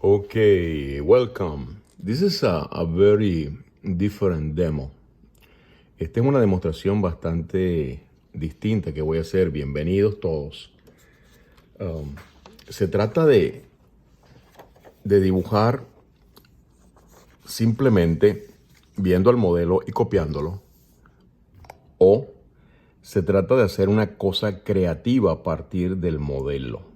Okay, welcome. This is a very different demo. Esta es una demostración bastante distinta que voy a hacer. Bienvenidos todos. Se trata de dibujar simplemente viendo al modelo y copiándolo, o se trata de hacer una cosa creativa a partir del modelo.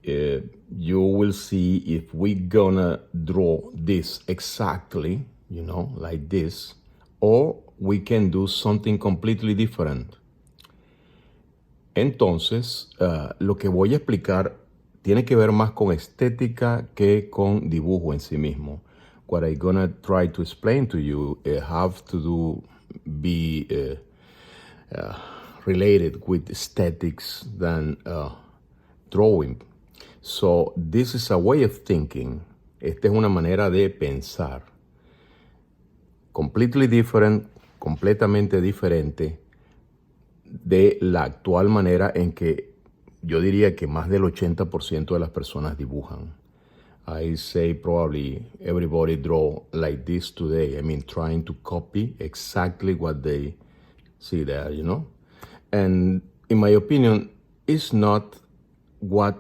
You will see if we're gonna draw this exactly, like this, or we can do something completely different. Entonces, lo que voy a explicar tiene que ver más con estética que con dibujo en sí mismo. What I'm gonna try to explain to you have to be related with aesthetics than drawing. So this is a way of thinking. Esta es una manera de pensar. Completely different, completamente diferente de la actual manera en que yo diría que más del 80% de las personas dibujan. I say probably everybody draw like this today. I mean, trying to copy exactly what they see there, And in my opinion, it's not what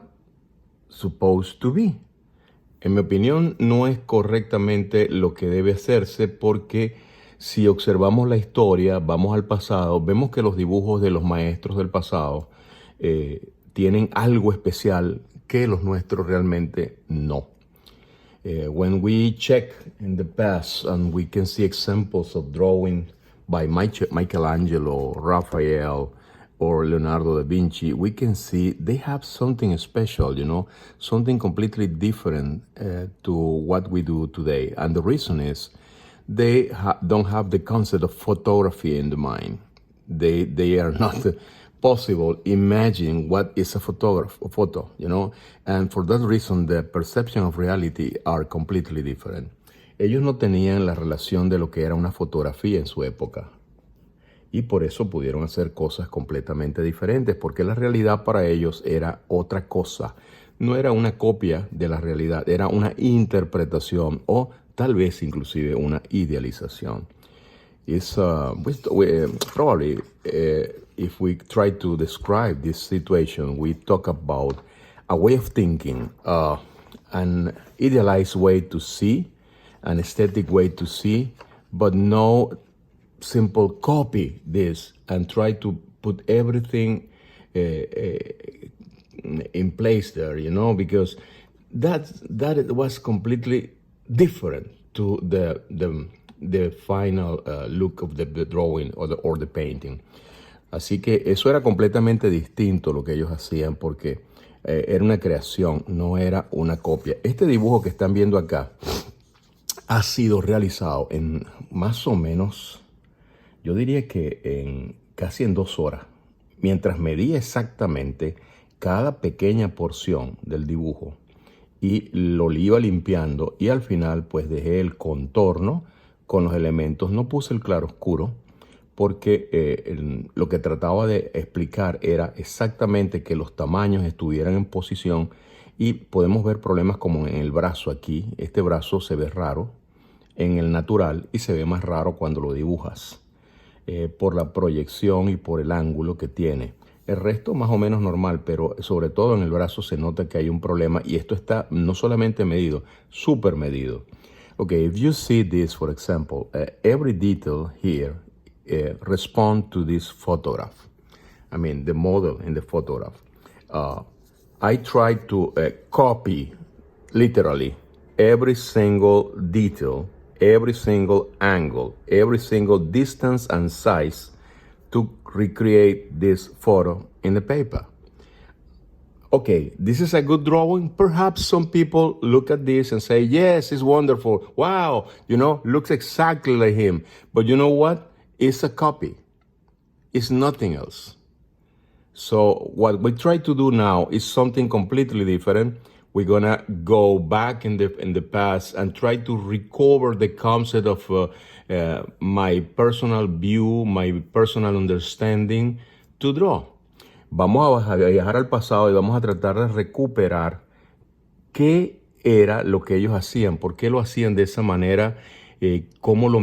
supposed to be. En mi opinión, no es correctamente lo que debe hacerse, porque si observamos la historia, vamos al pasado, vemos que los dibujos de los maestros del pasado tienen algo especial que los nuestros realmente no. When we check in the past and we can see examples of drawing by Michelangelo, Raphael, or Leonardo da Vinci, we can see they have something special, something completely different to what we do today. And the reason is they don't have the concept of photography in the mind. They are not possible imagining what is a photo, and for that reason the perception of reality are completely different. Ellos no tenían la relación de lo que era una fotografía en su época. Y por eso pudieron hacer cosas completamente diferentes, porque la realidad para ellos era otra cosa. No era una copia de la realidad, era una interpretación o tal vez inclusive una idealización. It's probably if we try to describe this situation, we talk about a way of thinking, an idealized way to see, an aesthetic way to see, but no simple copy this and try to put everything in place there, because that was completely different to the final look of the drawing or the painting. Así que eso era completamente distinto lo que ellos hacían, porque era una creación, no era una copia. Este dibujo que están viendo acá ha sido realizado en más o menos, yo diría que casi en 2 horas, mientras medía exactamente cada pequeña porción del dibujo y lo iba limpiando, y al final pues dejé el contorno con los elementos. No puse el claro oscuro porque lo que trataba de explicar era exactamente que los tamaños estuvieran en posición, y podemos ver problemas como en el brazo aquí. Este brazo se ve raro en el natural y se ve más raro cuando lo dibujas. Por la proyección y por el ángulo que tiene. El resto más o menos normal, pero sobre todo en el brazo se nota que hay un problema, y esto está no solamente medido, súper medido. Okay, if you see this, for example, every detail here respond to this photograph. I mean, the model in the photograph. I try to copy, literally, every single detail, every single angle, every single distance and size to recreate this photo in the paper. Okay, this is a good drawing. Perhaps some people look at this and say, yes, it's wonderful. Wow, looks exactly like him. But you know what? It's a copy. It's nothing else. So what we try to do now is something completely different. We're gonna go back in the past and try to recover the concept of my personal view, my personal understanding to draw. Vamos a viajar al pasado y vamos a tratar de recuperar qué era lo que ellos hacían, por qué lo hacían de esa manera, cómo lo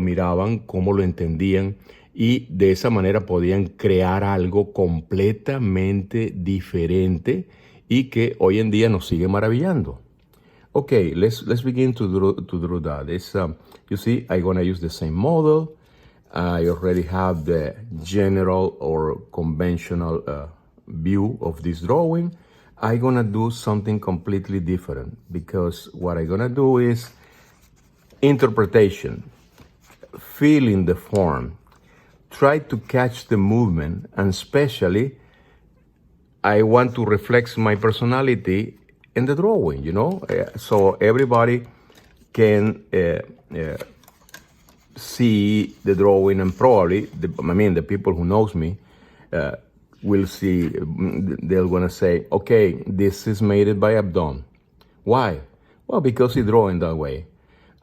miraban, cómo lo entendían, y de esa manera podían crear algo completamente diferente y que hoy en día nos sigue maravillando. Okay, let's begin to draw that. It's, you see, I'm gonna use the same model. I already have the general or conventional view of this drawing. I'm gonna do something completely different because what I'm gonna do is interpretation, feeling the form, try to catch the movement, and especially I want to reflect my personality in the drawing, you know? So everybody can see the drawing, and probably, the people who knows me will see, they're gonna say, okay, this is made by Abdon. Why? Well, because he drawing that way.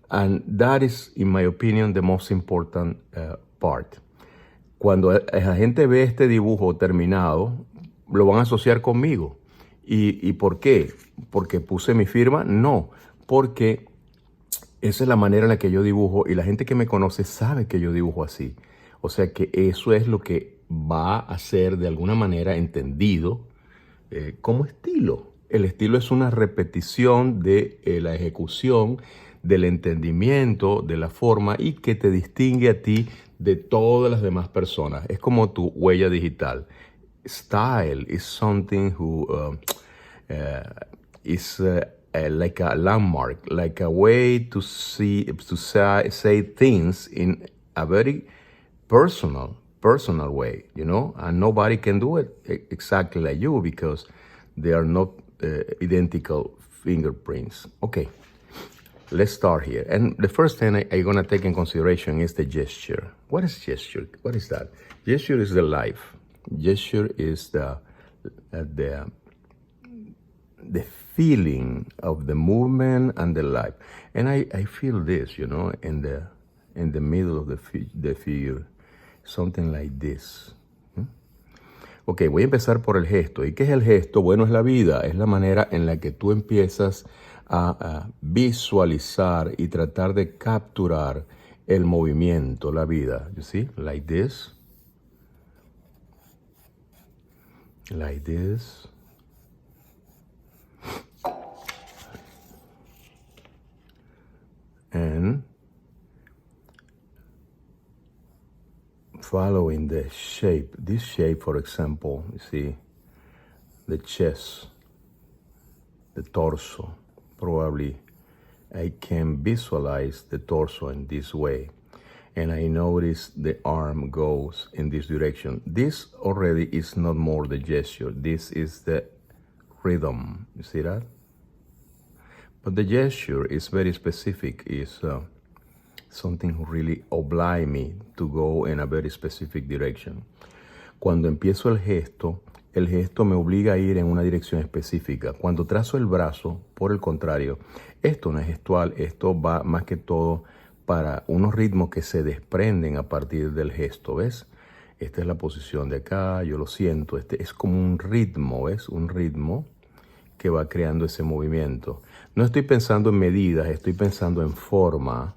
And that is, in my opinion, the most important part. Cuando la gente ve este dibujo terminado, lo van a asociar conmigo. ¿Y por qué? ¿Porque puse mi firma? No, porque esa es la manera en la que yo dibujo y la gente que me conoce sabe que yo dibujo así. O sea que eso es lo que va a ser de alguna manera entendido como estilo. El estilo es una repetición de la ejecución, del entendimiento, de la forma y que te distingue a ti de todas las demás personas. Es como tu huella digital. Style is something who is like a landmark, like a way to say things in a very personal way, you know, and nobody can do it exactly like you because they are not identical fingerprints. Okay, let's start here. And the first thing I'm gonna take in consideration is the gesture. What is gesture? What is that? Gesture is the life. Gesture is the feeling of the movement and the life. And I feel this, you know, in the middle of the figure, something like this. Ok, voy a empezar por el gesto. ¿Y qué es el gesto? Bueno, es la vida, es la manera en la que tú empiezas a visualizar y tratar de capturar el movimiento, la vida. You see, like this. Like this. And following the shape, this shape, for example, you see, the chest, the torso, probably I can visualize the torso in this way. And I notice the arm goes in this direction. This already is not more the gesture. This is the rhythm. You see that? But the gesture is very specific. Is something really oblige me to go in a very specific direction. Cuando empiezo el gesto me obliga a ir en una dirección específica. Cuando trazo el brazo, por el contrario, esto no es gestual, esto va más que todo para unos ritmos que se desprenden a partir del gesto, ¿ves? Esta es la posición de acá, yo lo siento, este es como un ritmo, ¿ves? Un ritmo que va creando ese movimiento. No estoy pensando en medidas, estoy pensando en forma.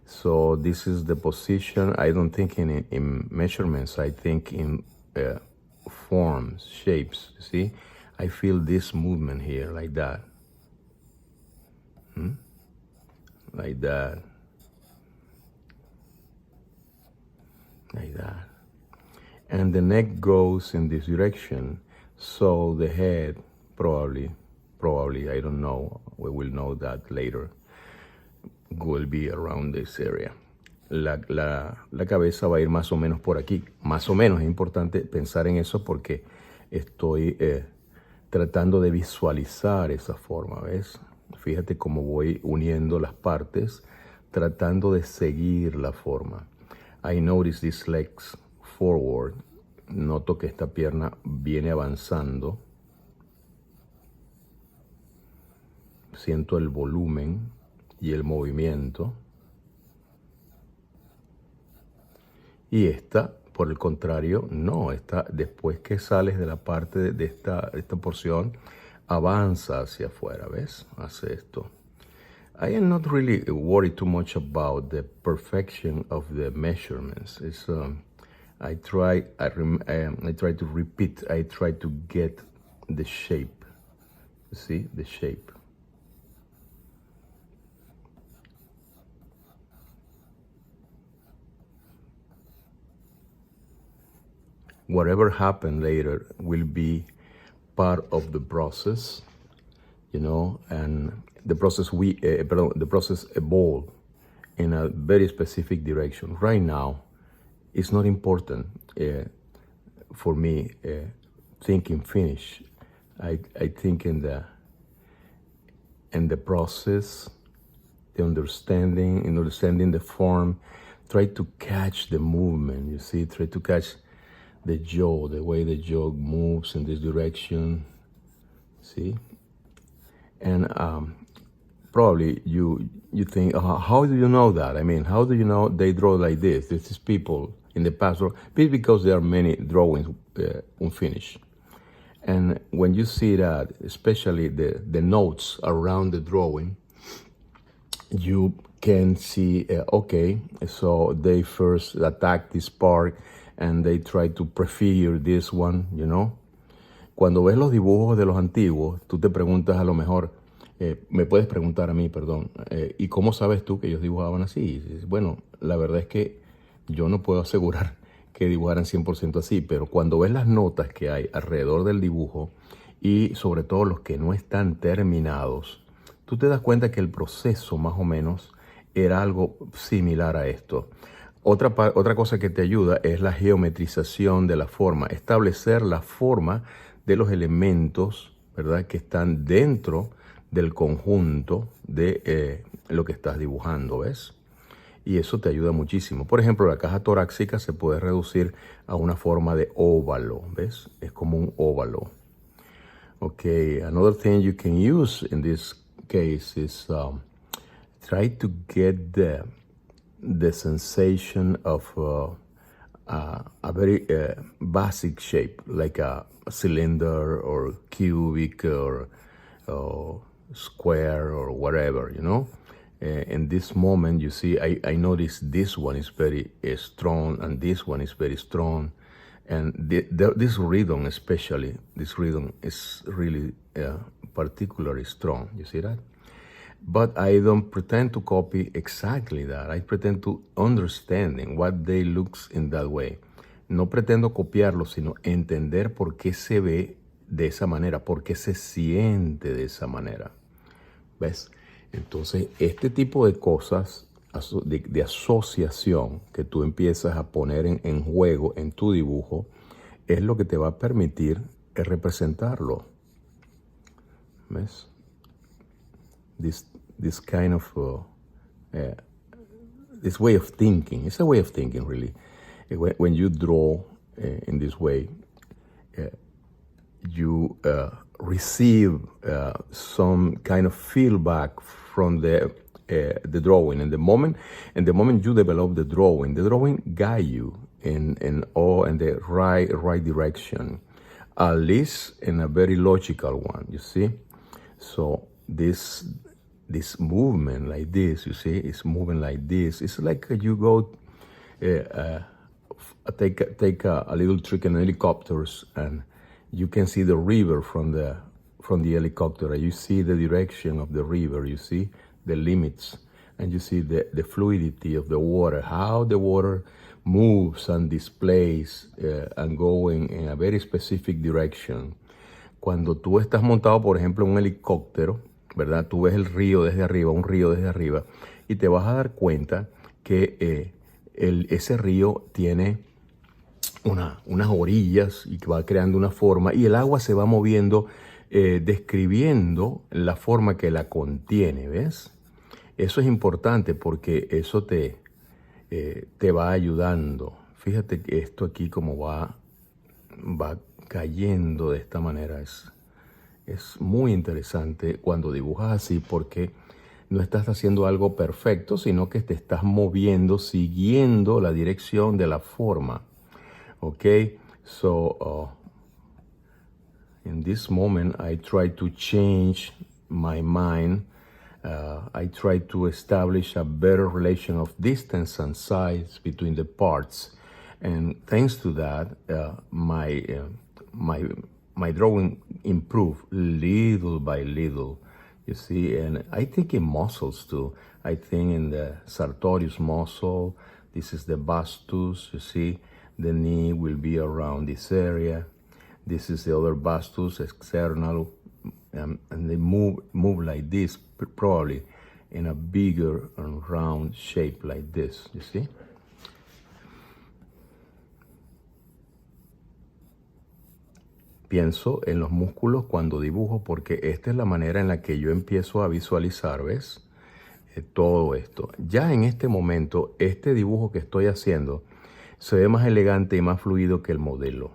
So this is the position. I don't think in measurements, I think in forms, shapes, see? I feel this movement here, like that. Like that. Like that. And the neck goes in this direction, so the head probably, I don't know, we will know that later, will be around this area. La cabeza va a ir más o menos por aquí. Más o menos es importante pensar en eso porque estoy tratando de visualizar esa forma, ¿ves? Fíjate cómo voy uniendo las partes, tratando de seguir la forma. I notice these legs forward. Noto que esta pierna viene avanzando. Siento el volumen y el movimiento. Y esta, por el contrario, no. Esta, después que sales de la parte de esta porción, avanza hacia afuera, ¿ves? Hace esto. I am not really worried too much about the perfection of the measurements. It's, I try to repeat, I try to get the shape. See, the shape. Whatever happened later will be part of the process, you know, and the process the process evolved in a very specific direction. Right now, it's not important for me thinking finish. I think in the process, the understanding the form, try to catch the movement, you see, try to catch the jaw, the way the jaw moves in this direction, see? And probably you think, how do you know that? I mean, how do you know they draw like this? This is people in the past, or because there are many drawings unfinished. And when you see that, especially the notes around the drawing, you can see, okay, so they first attack this part and they try to prefigure this one, you know. Cuando ves los dibujos de los antiguos, tú te preguntas a lo mejor, me puedes preguntar a mí, perdón, ¿y cómo sabes tú que ellos dibujaban así? Bueno, la verdad es que yo no puedo asegurar que dibujaran 100% así, pero cuando ves las notas que hay alrededor del dibujo y sobre todo los que no están terminados, tú te das cuenta que el proceso más o menos era algo similar a esto. Otra cosa que te ayuda es la geometrización de la forma, establecer la forma de los elementos, ¿verdad?, que están dentro del conjunto de lo que estás dibujando, ¿ves? Y eso te ayuda muchísimo. Por ejemplo, la caja torácica se puede reducir a una forma de óvalo, ¿ves? Es como un óvalo. Okay, another thing you can use in this case is try to get the sensation of a very basic shape, like a cylinder or cubic or square or whatever, you know. In this moment, you see, I notice this one is very strong and this one is very strong. And this rhythm especially, this rhythm is really particularly strong. You see that? But I don't pretend to copy exactly that. I pretend to understanding what they looks in that way. No pretendo copiarlo, sino entender por qué se ve de esa manera, por qué se siente de esa manera. ¿Ves? Entonces, este tipo de cosas, de asociación que tú empiezas a poner en juego en tu dibujo, es lo que te va a permitir representarlo. ¿Ves? This kind of this way of thinking. It's a way of thinking, really. When you draw in this way, you receive some kind of feedback from the drawing. And the moment you develop the drawing guide you in the right direction, at least in a very logical one. You see, so this movement like this, you see, it's moving like this. It's like you go take a little trick in helicopters, and you can see the river from the helicopter. You see the direction of the river. You see the limits, and you see the fluidity of the water, how the water moves and displays and going in a very specific direction. Cuando tú estás montado, por ejemplo, en un helicóptero, ¿verdad? Tú ves el río desde arriba, un río desde arriba, y te vas a dar cuenta que ese río tiene unas orillas y que va creando una forma, y el agua se va moviendo describiendo la forma que la contiene, ¿ves? Eso es importante porque eso te va ayudando. Fíjate que esto aquí como va cayendo de esta manera. Es muy interesante cuando dibujas así porque no estás haciendo algo perfecto, sino que te estás moviendo siguiendo la dirección de la forma. Okay, so In this moment, I try to change my mind. I try to establish a better relation of distance and size between the parts. And thanks to that, my drawing improved little by little, you see. And I think in muscles too. I think in the sartorius muscle, this is the vastus, you see. The knee will be around this area. This is the other vastus, external, and they move like this, probably in a bigger and round shape like this, you see? Pienso en los músculos cuando dibujo porque esta es la manera en la que yo empiezo a visualizar, ¿ves? Todo esto. Ya en este momento, este dibujo que estoy haciendo se ve más elegante y más fluido que el modelo.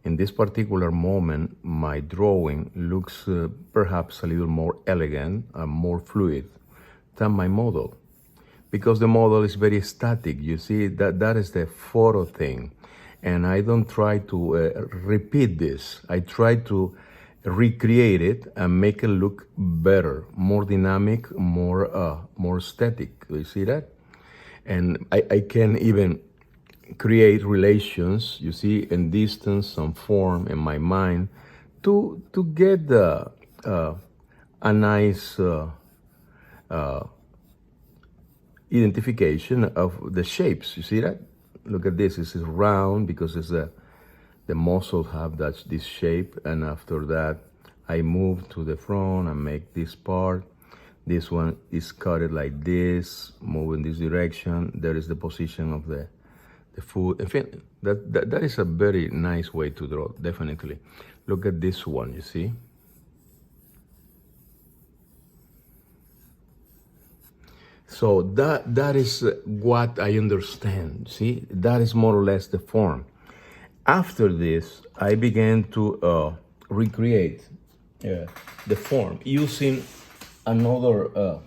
In this particular moment, my drawing looks perhaps a little more elegant and more fluid than my model. Because the model is very static, you see, that is the photo thing. And I don't try to repeat this. I try to recreate it and make it look better, more dynamic, more aesthetic. You see that? And I can even create relations, you see, in distance and form in my mind to get a nice identification of the shapes. You see that? Look at this. This is round because it's the muscles have this shape, and after that I move to the front and make this part. This one is cut like this, move in this direction. There is the position of the foot. In fact, that is a very nice way to draw, definitely. Look at this one, you see? So that is what I understand, see? That is more or less the form. After this, I began to recreate the form using another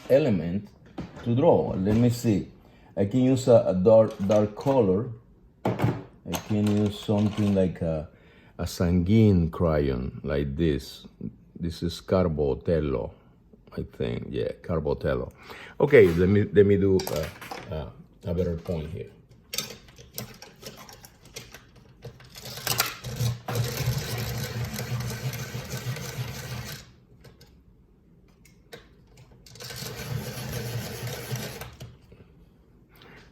element to draw. Let me see. I can use a dark color. I can use something like a sanguine crayon, like this. This is Carbotello, I think. Yeah, Carbotello. Okay, let me do a better point here.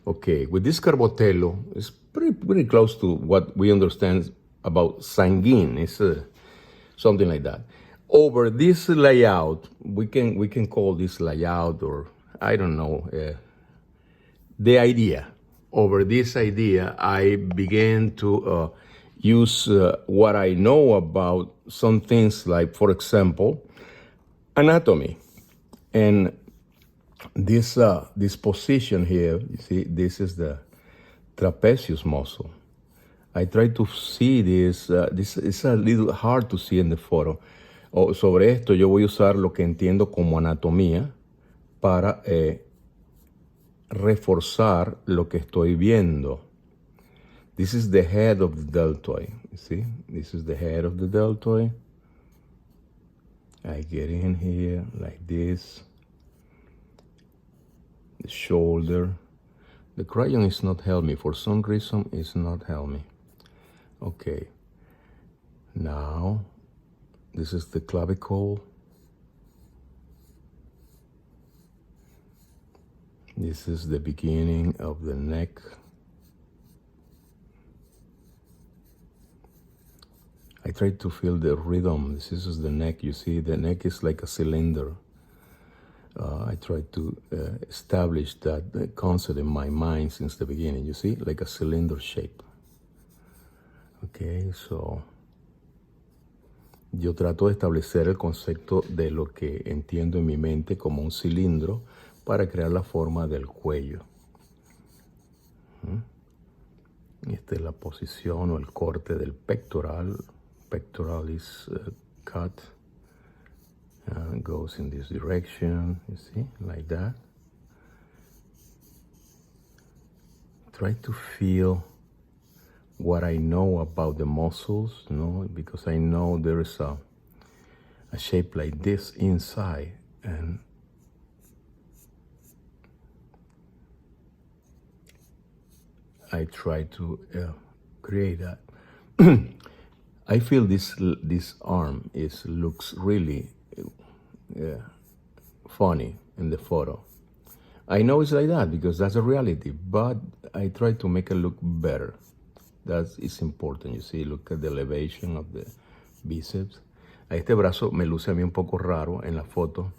Okay, with this Carbotello, it's pretty close to what we understand about sanguine. It's something like that. Over this layout, we can call this layout, or I don't know, the idea. Over this idea, I began to use what I know about some things, like, for example, anatomy. And this position here, you see, this is the trapezius muscle. I try to see this. This is a little hard to see in the photo. Sobre esto yo voy a usar lo que entiendo como anatomía para reforzar lo que estoy viendo. This is the head of the deltoid. You see, this is the head of the deltoid. I get in here like this. The shoulder. The crayon is not helping me. For some reason, it's not helping me. Okay. Now, this is the clavicle. This is the beginning of the neck. I try to feel the rhythm. This is the neck. You see, the neck is like a cylinder. I try to establish that concept in my mind since the beginning. You see, like a cylinder shape. Okay, so yo trato de establecer el concepto de lo que entiendo en mi mente como un cilindro para crear la forma del cuello. Esta es la posición o el corte del pectoral. Pectoral is cut. Goes in this direction, you see, like that. Try to feel what I know about the muscles, you know, because I know there is a shape like this inside, and I try to create that. I feel this arm looks really funny in the photo. I know it's like that because that's a reality, but I try to make it look better. That is important. You see, look at the elevation of the bíceps. Este brazo me luce a mí un poco raro en la foto,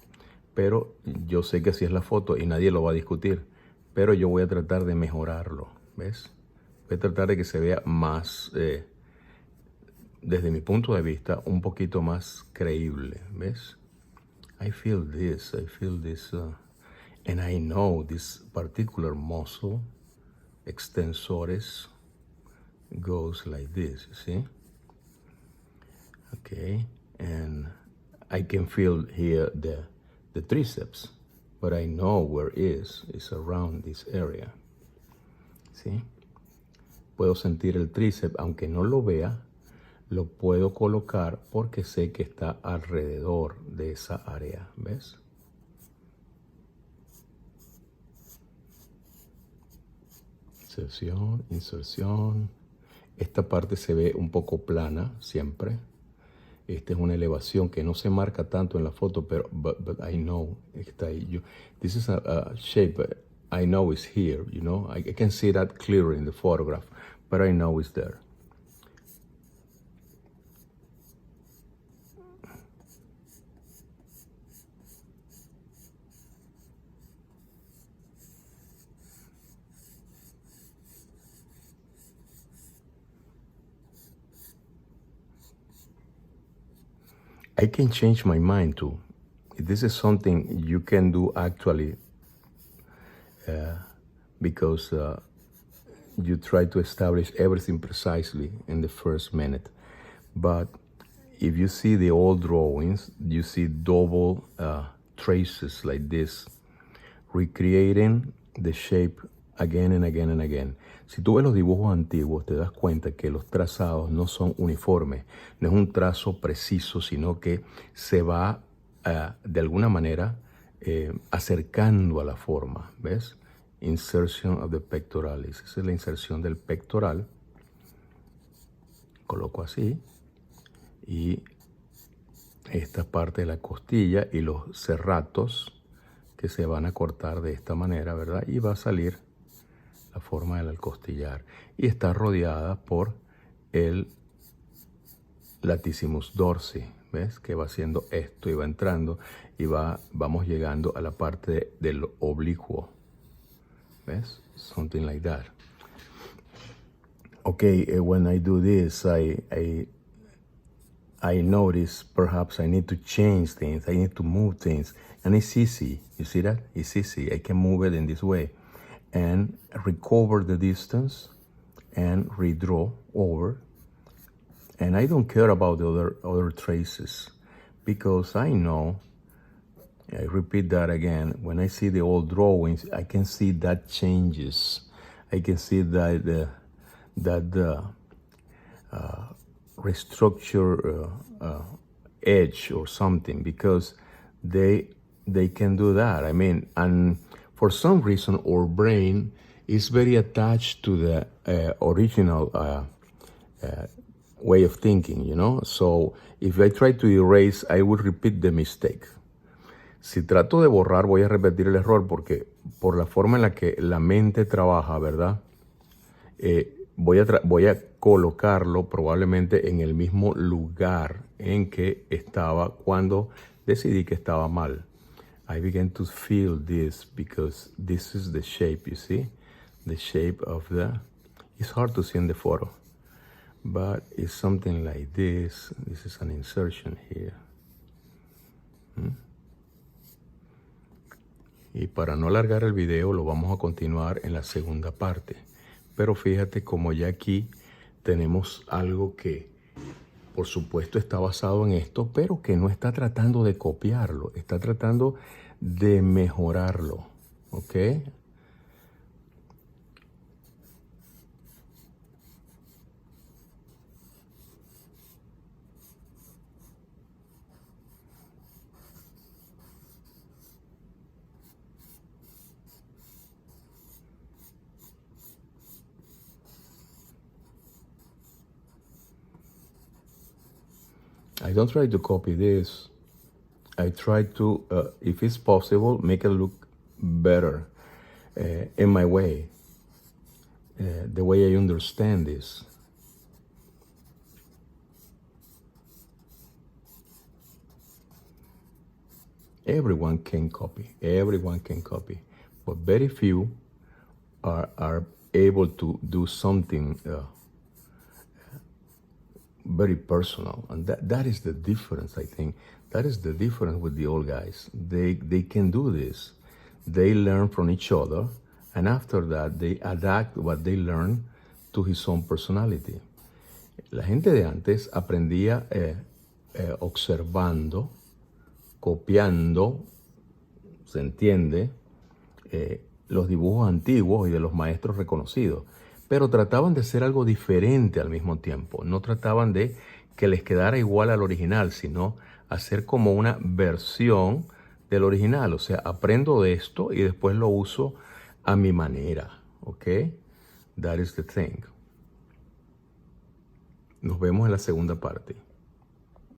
pero yo sé que así es la foto y nadie lo va a discutir. Pero yo voy a tratar de mejorarlo, ¿ves? Voy a tratar de que se vea más, desde mi punto de vista, un poquito más creíble, ¿ves? I feel this, and I know this particular muscle, extensores, goes like this, you see? Okay, and I can feel here the triceps, but I know where it is. It's around this area. ¿Sí? Puedo sentir el tríceps, aunque no lo vea, lo puedo colocar porque sé que está alrededor de esa área, ¿ves? Inserción, inserción. Esta parte se ve un poco plana siempre. Esta es una elevación que no se marca tanto en la foto, pero but I know está ahí. This is a shape I know is here, you know. I can see that clearly in the photograph, but I know it's there. I can change my mind too. This is something you can do actually because you try to establish everything precisely in the first minute. But if you see the old drawings, you see double traces like this, recreating the shape again and again and again. Si tú ves los dibujos antiguos, te das cuenta que los trazados no son uniformes, no es un trazo preciso, sino que se va de alguna manera acercando a la forma, ¿ves? Insertion of the pectoralis. Esa es la inserción del pectoral. Coloco así. Y esta parte de la costilla y los serratos que se van a cortar de esta manera, ¿verdad? Y va a salir la forma del costillar. Y está rodeada por el latissimus dorsi, ¿ves? Que va haciendo esto y va entrando y vamos llegando a la parte del oblicuo, ¿ves? Something like that. Okay, when I do this, I notice perhaps I need to change things, I need to move things, and it's easy. You see that? It's easy. I can move it in this way and recover the distance and redraw over. And I don't care about the other traces because I know, I repeat that again, when I see the old drawings, I can see that changes. I can see that the restructure edge or something because they can do that. I mean, and for some reason our brain is very attached to the original way of thinking, you know. So if I try to erase, I would repeat the mistake. Si trato de borrar, voy a repetir el error porque por la forma en la que la mente trabaja, ¿verdad? Voy a colocarlo probablemente en el mismo lugar en que estaba cuando decidí que estaba mal. I began to feel this because this is the shape, you see? The shape of the... It's hard to see in the photo, but it's something like this. This is an insertion here. Y para no alargar el video, lo vamos a continuar en la segunda parte. Pero fíjate como ya aquí tenemos algo que, por supuesto, está basado en esto, pero que no está tratando de copiarlo, está tratando de mejorarlo, ¿ok? I don't try to copy this. I try to, if it's possible, make it look better in my way, the way I understand this. Everyone can copy, but very few are able to do something very personal, and that is the difference. I think that is the difference with the old guys. They can do this. They learn from each other, and after that they adapt what they learn to his own personality. La gente de antes aprendía observando, copiando, se entiende, los dibujos antiguos y de los maestros reconocidos, pero trataban de hacer algo diferente al mismo tiempo. No trataban de que les quedara igual al original, sino hacer como una versión del original. O sea, aprendo de esto y después lo uso a mi manera. ¿Ok? That is the thing. Nos vemos en la segunda parte.